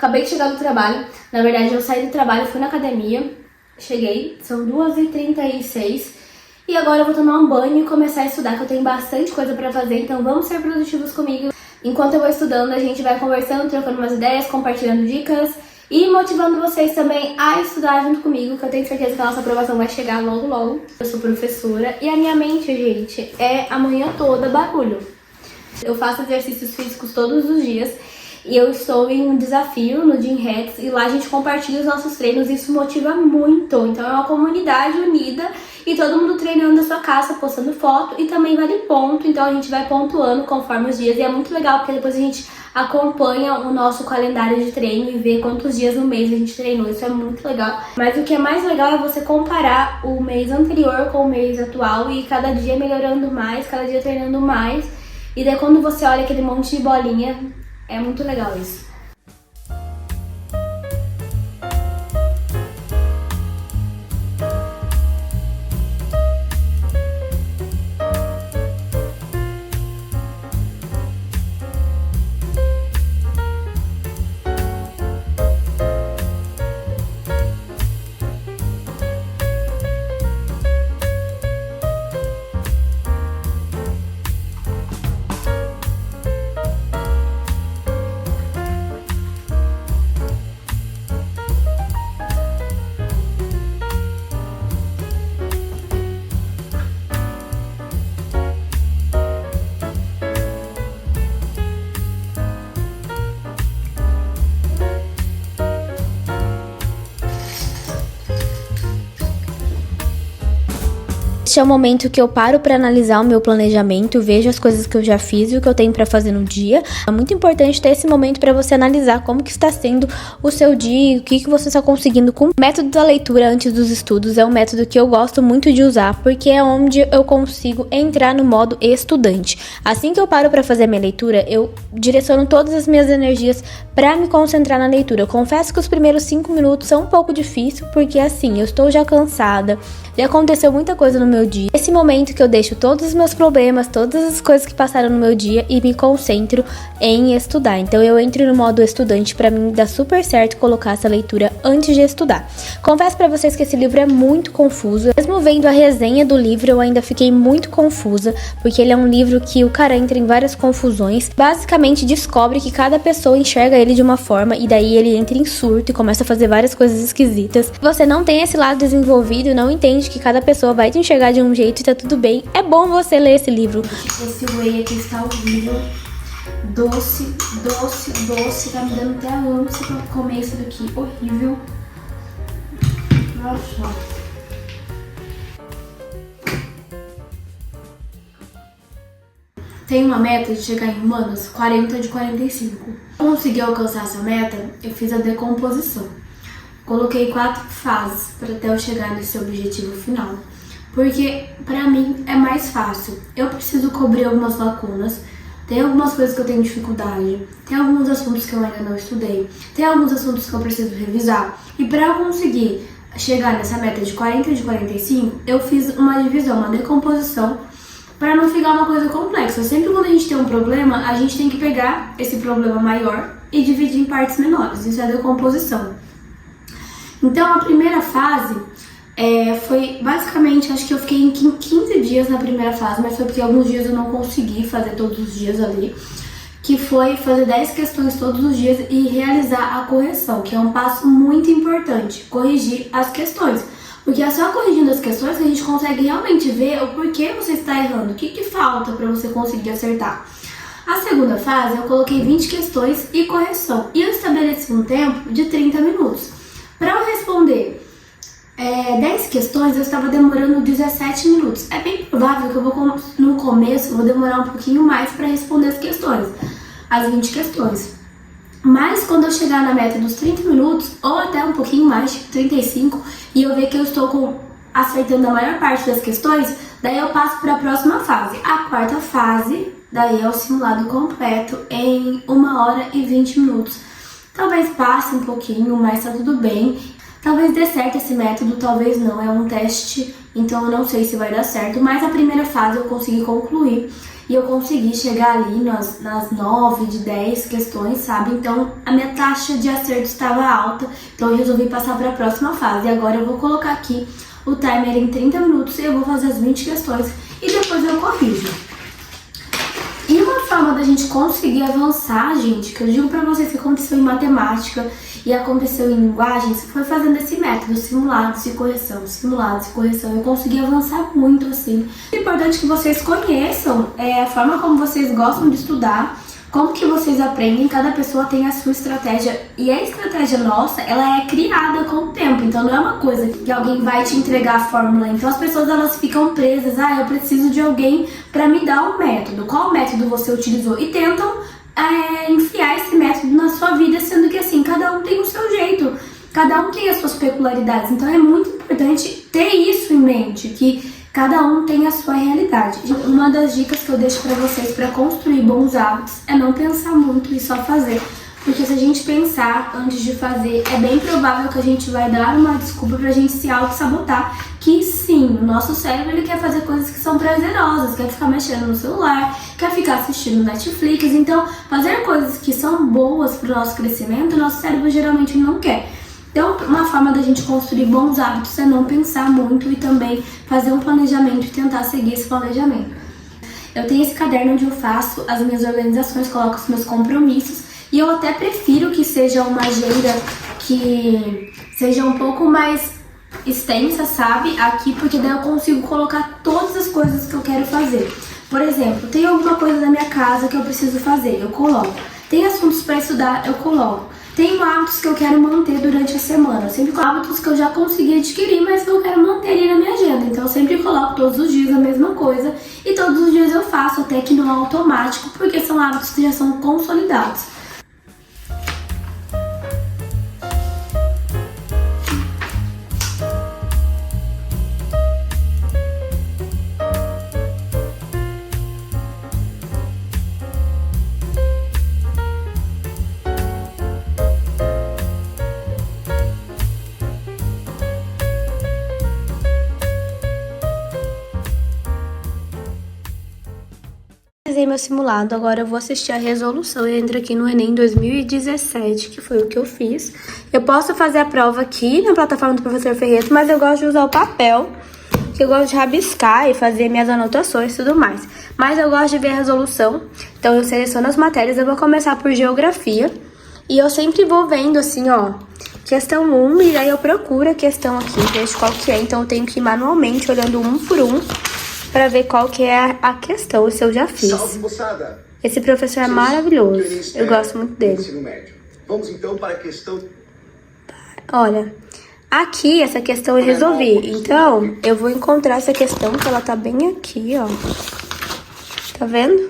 Acabei de chegar do trabalho. Na verdade, eu saí do trabalho, fui na academia. Cheguei, são 2h36. E agora eu vou tomar um banho e começar a estudar, que eu tenho bastante coisa pra fazer. Então vamos ser produtivos comigo. Enquanto eu vou estudando, a gente vai conversando, trocando umas ideias, compartilhando dicas e motivando vocês também a estudar junto comigo, que eu tenho certeza que a nossa aprovação vai chegar logo, logo. Eu sou professora e a minha mente, gente, é a manhã toda barulho. Eu faço exercícios físicos todos os dias e eu estou em um desafio no Gym Hacks e lá a gente compartilha os nossos treinos e isso motiva muito. Então é uma comunidade unida e todo mundo treinando da sua casa, postando foto e também vale ponto. Então a gente vai pontuando conforme os dias e é muito legal porque depois a gente acompanha o nosso calendário de treino e vê quantos dias no mês a gente treinou. Isso é muito legal. Mas o que é mais legal é você comparar o mês anterior com o mês atual e cada dia melhorando mais, cada dia treinando mais. E daí quando você olha aquele monte de bolinha, é muito legal isso. Este é o momento que eu paro para analisar o meu planejamento, vejo as coisas que eu já fiz e o que eu tenho para fazer no dia. É muito importante ter esse momento para você analisar como que está sendo o seu dia, o que você está conseguindo com o método da leitura antes dos estudos. É um método que eu gosto muito de usar, porque é onde eu consigo entrar no modo estudante. Assim que eu paro para fazer minha leitura, eu direciono todas as minhas energias para me concentrar na leitura. Eu confesso que os primeiros 5 minutos são um pouco difícil, porque assim, eu estou já cansada, já aconteceu muita coisa no meu dia. Esse momento que eu deixo todos os meus problemas, todas as coisas que passaram no meu dia e me concentro em estudar. Então eu entro no modo estudante, pra mim dá super certo colocar essa leitura antes de estudar. Confesso pra vocês que esse livro é muito confuso. Mesmo vendo a resenha do livro, eu ainda fiquei muito confusa, porque ele é um livro que o cara entra em várias confusões. Basicamente descobre que cada pessoa enxerga ele de uma forma e daí ele entra em surto e começa a fazer várias coisas esquisitas. Você não tem esse lado desenvolvido, não entende que cada pessoa vai te enxergar de um jeito e tá tudo bem. É bom você ler esse livro. Esse whey aqui está horrível. Doce, doce, doce. Tá me dando até ânsia pra comer isso daqui. Horrível. Nossa. Tenho uma meta de chegar em humanas 40 de 45. Pra conseguir alcançar essa meta, eu fiz a decomposição. Coloquei 4 fases para até eu chegar nesse objetivo final. Porque pra mim é mais fácil. Eu preciso cobrir algumas lacunas, tem algumas coisas que eu tenho dificuldade, tem alguns assuntos que eu ainda não estudei, tem alguns assuntos que eu preciso revisar. E pra eu conseguir chegar nessa meta de 40 de 45, eu fiz uma divisão, uma decomposição, para não ficar uma coisa complexa. Sempre quando a gente tem um problema, a gente tem que pegar esse problema maior e dividir em partes menores. Isso é decomposição. Então a primeira fase foi basicamente, acho que eu fiquei em 15 dias na primeira fase, mas foi porque alguns dias eu não consegui fazer todos os dias ali, que foi fazer 10 questões todos os dias e realizar a correção, que é um passo muito importante, corrigir as questões. Porque é só corrigindo as questões que a gente consegue realmente ver o porquê você está errando, o que falta para você conseguir acertar. A segunda fase eu coloquei 20 questões e correção, e eu estabeleci um tempo de 30 minutos. Para eu responder 10 questões, eu estava demorando 17 minutos. É bem provável que eu no começo, vou demorar um pouquinho mais para responder as questões, as 20 questões. Mas quando eu chegar na meta dos 30 minutos, ou até um pouquinho mais, tipo 35, e eu ver que eu estou acertando a maior parte das questões, daí eu passo para a próxima fase. A quarta fase, daí é o simulado completo em 1 hora e 20 minutos. Talvez passe um pouquinho, mas tá tudo bem. Talvez dê certo esse método, talvez não, é um teste, então eu não sei se vai dar certo, mas a primeira fase eu consegui concluir e eu consegui chegar ali nas 9 de 10 questões, sabe? Então a minha taxa de acerto estava alta, então eu resolvi passar para a próxima fase. E agora eu vou colocar aqui o timer em 30 minutos e eu vou fazer as 20 questões e depois eu corrijo. E uma forma da gente conseguir avançar, gente, que eu digo pra vocês que aconteceu em matemática e aconteceu em linguagens, foi fazendo esse método, simulados e correção, simulados e correção. Eu consegui avançar muito, assim. É importante que vocês conheçam a forma como vocês gostam de estudar, como que vocês aprendem, cada pessoa tem a sua estratégia. E a estratégia nossa, ela é criada com o tempo, então não é uma coisa que alguém vai te entregar a fórmula. Então as pessoas, elas ficam presas, eu preciso de alguém para me dar um método. Qual método você utilizou? E tentam enfiar esse método na sua vida, sendo que assim, cada um tem o seu jeito, cada um tem as suas peculiaridades. Então é muito importante ter isso em mente, que cada um tem a sua realidade. Uma das dicas que eu deixo pra vocês para construir bons hábitos é não pensar muito e só fazer. Porque se a gente pensar antes de fazer, é bem provável que a gente vai dar uma desculpa pra gente se auto-sabotar. Que sim, o nosso cérebro ele quer fazer coisas que são prazerosas, quer ficar mexendo no celular, quer ficar assistindo Netflix. Então, fazer coisas que são boas pro nosso crescimento, o nosso cérebro geralmente não quer. Então, uma forma da gente construir bons hábitos é não pensar muito e também fazer um planejamento e tentar seguir esse planejamento. Eu tenho esse caderno onde eu faço as minhas organizações, coloco os meus compromissos e eu até prefiro que seja uma agenda que seja um pouco mais extensa, sabe? Aqui, porque daí eu consigo colocar todas as coisas que eu quero fazer. Por exemplo, tem alguma coisa da minha casa que eu preciso fazer, eu coloco. Tem assuntos para estudar, eu coloco. Tenho hábitos que eu quero manter durante a semana. Eu sempre coloco hábitos que eu já consegui adquirir, mas que eu quero manter ali na minha agenda. Então eu sempre coloco todos os dias a mesma coisa. E todos os dias eu faço, até que no automático, porque são hábitos que já são consolidados. Finalizei meu simulado, agora eu vou assistir a resolução. Eu entro aqui no Enem 2017, que foi o que eu fiz. Eu posso fazer a prova aqui na plataforma do professor Ferreto, mas eu gosto de usar o papel, que eu gosto de rabiscar e fazer minhas anotações e tudo mais. Mas eu gosto de ver a resolução, então eu seleciono as matérias. Eu vou começar por geografia e eu sempre vou vendo assim, questão 1, e aí eu procuro a questão aqui, vejo qual que é. Então eu tenho que ir manualmente olhando um por um, para ver qual que é a questão, se eu já fiz. Salve, moçada! Esse professor é maravilhoso, eu gosto muito dele. Vamos então para a questão... Olha, aqui essa questão eu resolvi, então eu vou encontrar essa questão, que ela tá bem aqui, Tá vendo?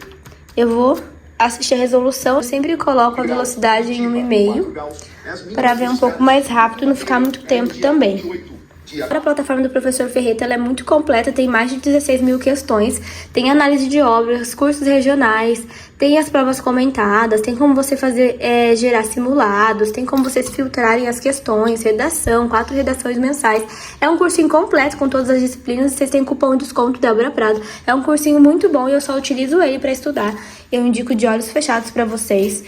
Eu vou assistir a resolução, eu sempre coloco a velocidade em 1,5 para ver um pouco mais rápido e não ficar muito tempo também. A plataforma do professor Ferreto, ela é muito completa, tem mais de 16 mil questões, tem análise de obras, cursos regionais, tem as provas comentadas, tem como você fazer, gerar simulados, tem como vocês filtrarem as questões, redação, 4 redações mensais. É um cursinho completo com todas as disciplinas e vocês têm cupom de desconto Débora Prado. É um cursinho muito bom e eu só utilizo ele para estudar. Eu indico de olhos fechados para vocês.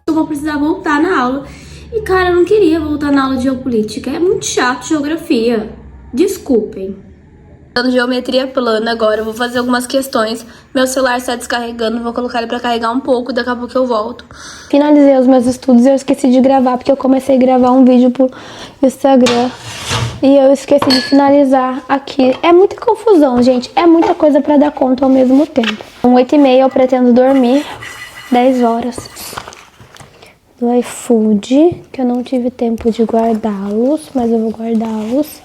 Eu vou precisar voltar na aula E, cara, eu não queria voltar na aula de geopolítica. É muito chato geografia. Desculpem. Dando geometria plana agora, eu vou fazer algumas questões. Meu celular está descarregando, vou colocar ele para carregar um pouco, daqui a pouco eu volto. Finalizei os meus estudos e eu esqueci de gravar, porque eu comecei a gravar um vídeo pro Instagram e eu esqueci de finalizar aqui. É muita confusão, gente, é muita coisa para dar conta ao mesmo tempo. 8h30 eu pretendo dormir, 10 horas. Do iFood, que eu não tive tempo de guardá-los, mas eu vou guardá-los.